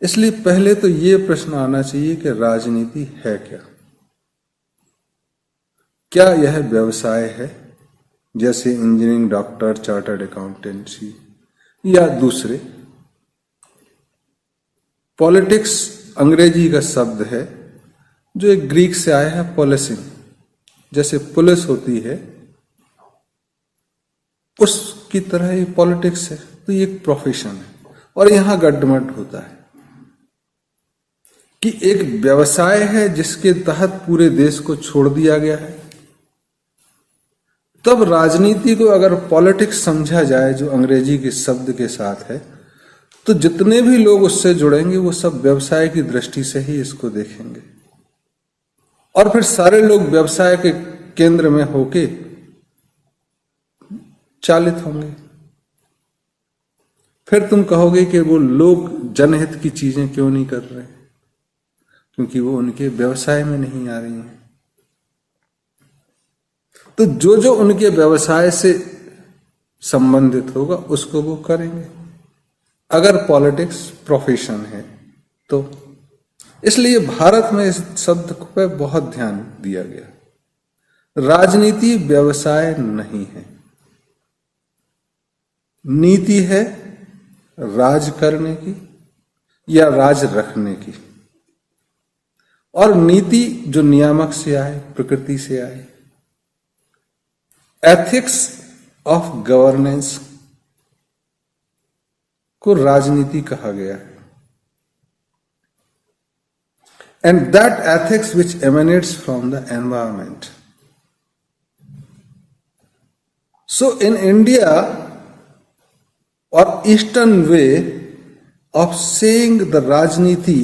इसलिए पहले तो ये प्रश्न आना चाहिए कि राजनीति है क्या? क्या यह व्यवसाय है जैसे इंजीनियरिंग, डॉक्टर, चार्टर्ड अकाउंटेंसी या दूसरे? पॉलिटिक्स अंग्रेजी का शब्द है जो एक ग्रीक से आया है, पोलिसिंग। जैसे पुलिस होती है उसकी तरह ये पॉलिटिक्स है। तो ये एक प्रोफेशन है और यहां गड्ढमड होता है कि एक व्यवसाय है जिसके तहत पूरे देश को छोड़ दिया गया है। तब राजनीति को अगर पॉलिटिक्स समझा जाए जो अंग्रेजी के शब्द के साथ है, तो जितने भी लोग उससे जुड़ेंगे वो सब व्यवसाय की दृष्टि से ही इसको देखेंगे और फिर सारे लोग व्यवसाय के केंद्र में होके चालित होंगे। फिर तुम कहोगे कि वो लोग जनहित की चीजें क्यों नहीं कर रहे? क्योंकि वो उनके व्यवसाय में नहीं आ रही हैं। तो जो जो उनके व्यवसाय से संबंधित होगा उसको वो करेंगे, अगर पॉलिटिक्स प्रोफेशन है तो। इसलिए भारत में इस शब्द पर बहुत ध्यान दिया गया। राजनीति व्यवसाय नहीं है, नीति है राज करने की या राज रखने की। और नीति जो नियामक से आए, प्रकृति से आए। एथिक्स ऑफ गवर्नेंस को राजनीति कहा गया है। And that ethics which emanates from the environment. So in India or Eastern way of saying the Rajniti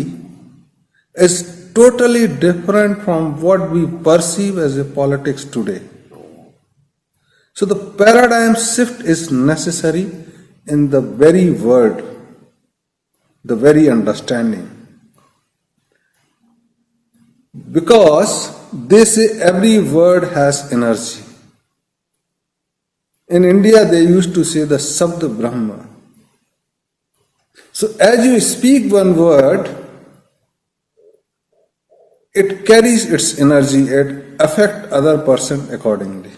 is totally different from what we perceive as a politics today. So the paradigm shift is necessary in the very word, the very understanding. Because they say every word has energy. In India, they used to say the Sabd Brahma. So as you speak one word, it carries its energy, it affects other person accordingly.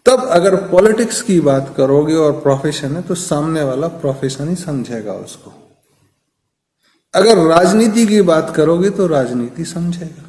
तब अगर politics की बात करोगे और profession है तो सामने वाला प्रोफेशन ही समझेगा उसको। अगर राजनीति की बात करोगे तो राजनीति समझेगा।